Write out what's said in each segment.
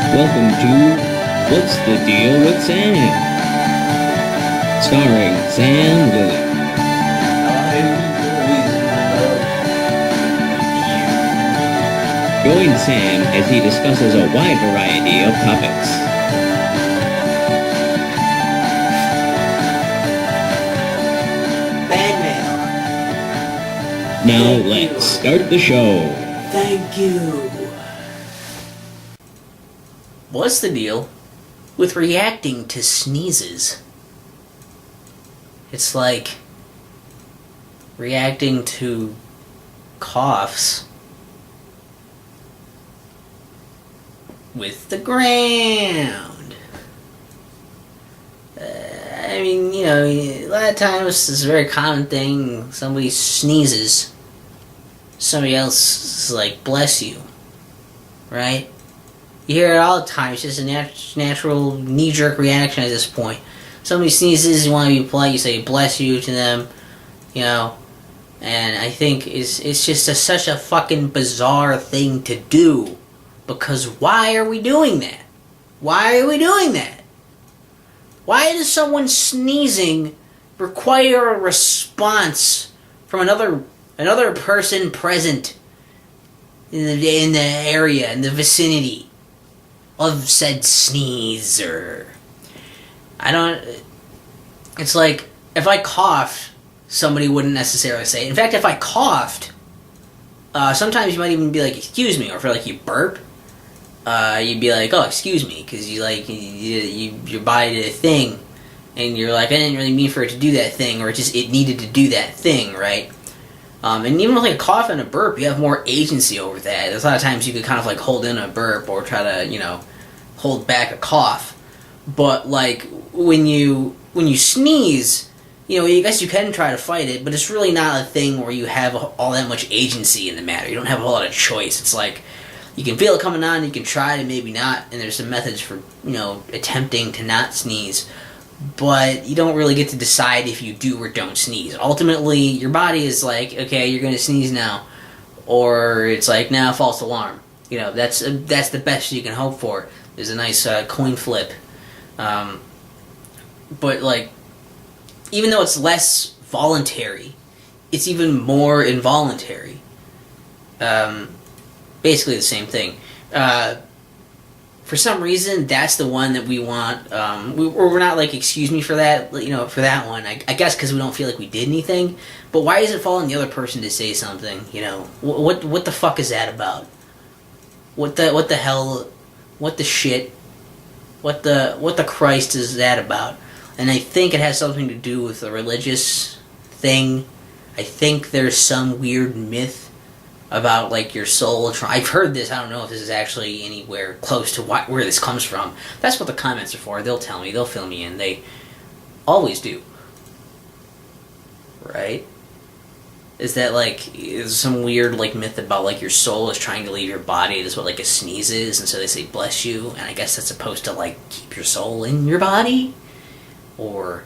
Welcome to What's the Deal with Sam? Starring Sam Lilly. Join Sam as he discusses a wide variety of topics. Bad Now let's start the show. Thank you. What's the deal with reacting to sneezes? It's like reacting to coughs with the ground. I mean, you know, a lot of times it's a very common thing. Somebody sneezes, somebody else is like, bless you, right? You hear it all the time. It's just a natural knee-jerk reaction at this point. Somebody sneezes, you want to be polite, you say bless you to them, you know. And I think it's just such a fucking bizarre thing to do. Because why are we doing that? Why are we doing that? Why does someone sneezing require a response from another person present in the area, in the vicinity of said sneezer? It's like, if I coughed, somebody wouldn't necessarily say it. In fact, if I coughed, sometimes you might even be like, excuse me, or if like you burp, you'd be like, oh, excuse me, because your body did a thing, and you're like, I didn't really mean for it to do that thing, or it needed to do that thing, right? And even with like a cough and a burp, you have more agency over that. There's a lot of times you could kind of like hold in a burp or try to, you know, hold back a cough. But like when you sneeze, you know, I guess you can try to fight it, but it's really not a thing where you have all that much agency in the matter. You don't have a whole lot of choice. It's like you can feel it coming on, you can try to maybe not, and there's some methods for, you know, attempting to not sneeze. But you don't really get to decide if you do or don't sneeze. Ultimately, your body is like, okay, you're going to sneeze now. Or it's like, nah, false alarm. You know, that's the best you can hope for. There's a nice coin flip. But, like, even though it's less voluntary, it's even more involuntary. Basically the same thing. For some reason, that's the one that we want. We're not like, excuse me for that, you know, for that one. I guess because we don't feel like we did anything. But why does it fall on the other person to say something? You know, what the fuck is that about? What the hell? What the shit? What the Christ is that about? And I think it has something to do with a religious thing. I think there's some weird myth about like your soul. I've heard this. I don't know if this is actually anywhere close to where this comes from. That's what the comments are for. They'll tell me. They'll fill me in. They always do. Right? Is that like is some weird like myth about like your soul is trying to leave your body? That's what like a sneeze is, and so they say bless you, and I guess that's supposed to like keep your soul in your body, or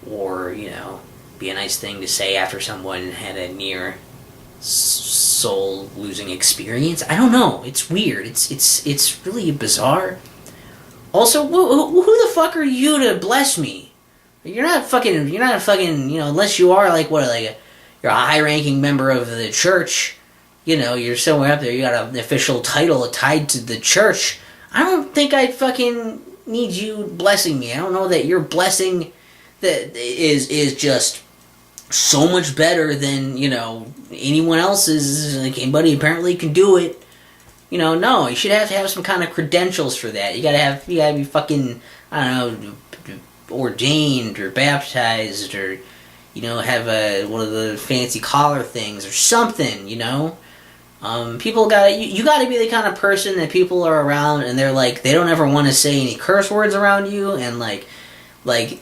you know, be a nice thing to say after someone had a near soul losing experience. I don't know. It's weird. It's really bizarre. Also, who the fuck are you to bless me? You're not a fucking, you know, unless you are like you're a high-ranking member of the church. You know, you're somewhere up there. You got an official title tied to the church. I don't think I fucking need you blessing me. I don't know that your blessing that is just so much better than, you know, anyone else's. Like, anybody apparently can do it. You know, no, you should have to have some kind of credentials for that. You gotta be fucking, I don't know, ordained or baptized, or, you know, have one of the fancy collar things or something, you know? People you gotta be the kind of person that people are around and they're like, they don't ever want to say any curse words around you, and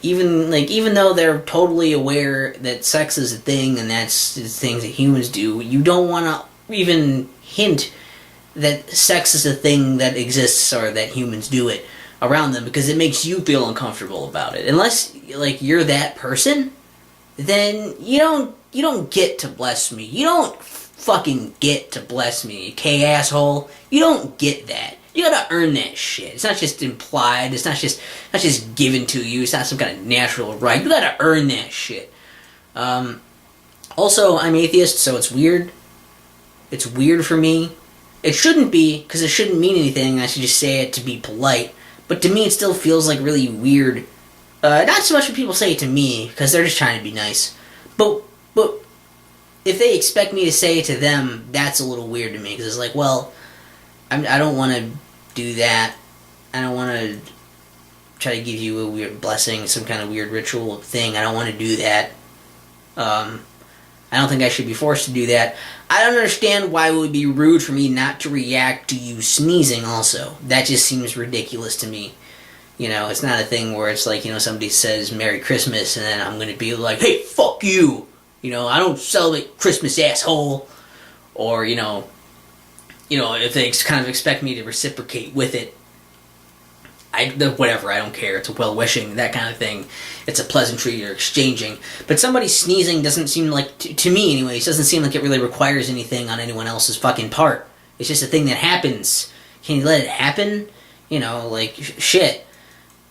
even though they're totally aware that sex is a thing and that's things that humans do, you don't want to even hint that sex is a thing that exists or that humans do it around them, because it makes you feel uncomfortable about it. Unless like you're that person, then you don't get to bless me. You don't fucking get to bless me, okay, asshole? You don't get that. You gotta earn that shit. It's not just implied. It's not just given to you. It's not some kind of natural right. You gotta earn that shit. Also, I'm atheist, so it's weird. It's weird for me. It shouldn't be, because it shouldn't mean anything. I should just say it to be polite. But to me, it still feels like really weird. Not so much when people say it to me, because they're just trying to be nice. But if they expect me to say it to them, that's a little weird to me. Because it's like, well, I don't want to do that. I don't want to try to give you a weird blessing, some kind of weird ritual thing. I don't want to do that. I don't think I should be forced to do that. I don't understand why it would be rude for me not to react to you sneezing also. That just seems ridiculous to me. You know, it's not a thing where it's like, you know, somebody says Merry Christmas and then I'm going to be like, hey, fuck you. You know, I don't celebrate Christmas, asshole. Or, you know, if they kind of expect me to reciprocate with it, whatever, I don't care. It's a well-wishing, that kind of thing. It's a pleasantry you're exchanging. But somebody sneezing doesn't seem like, to me anyways, doesn't seem like it really requires anything on anyone else's fucking part. It's just a thing that happens. Can you let it happen? You know, like, shit.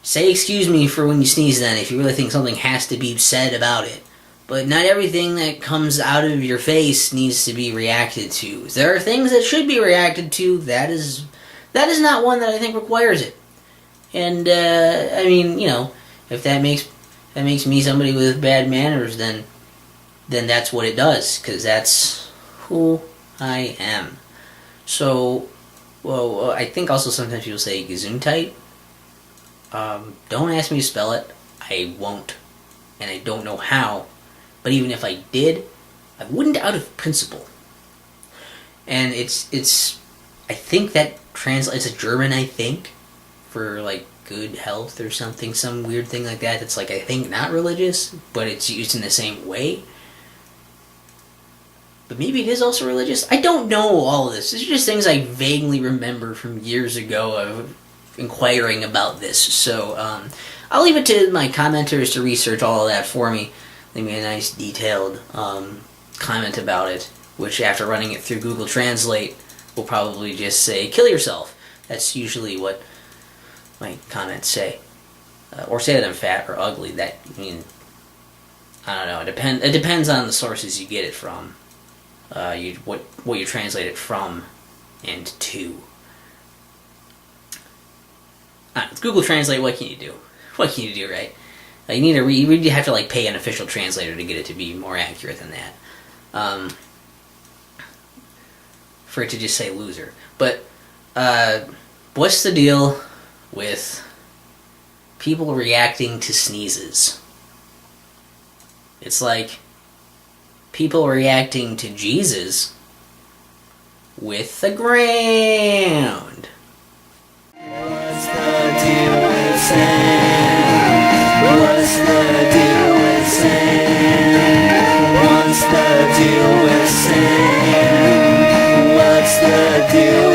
Say excuse me for when you sneeze then, if you really think something has to be said about it. But not everything that comes out of your face needs to be reacted to. There are things that should be reacted to. That is not one that I think requires it. And, I mean, you know, if that makes me somebody with bad manners, then that's what it does, because that's who I am. So, well, I think also sometimes people say Gesundheit. Don't ask me to spell it. I won't. And I don't know how. But even if I did, I wouldn't out of principle. And it's I think that translates, it's German, I think, for, like, good health or something, some weird thing like that. It's, like, I think not religious, but it's used in the same way. But maybe it is also religious. I don't know all of this. These are just things I vaguely remember from years ago of inquiring about this. So, I'll leave it to my commenters to research all of that for me. Leave me a nice detailed comment about it, which after running it through Google Translate will probably just say, kill yourself. That's usually what my comments say. Or say that I'm fat or ugly. That, I mean, I don't know. It depends on the sources you get it from. What you translate it from and to. Google Translate, what can you do? What can you do, right? You really have to, like, pay an official translator to get it to be more accurate than that. For it to just say loser. But, what's the deal with people reacting to sneezes? It's like people reacting to Jesus with the ground. What's the deal with sand? What's the deal with sand? What's the deal with sand? What's the deal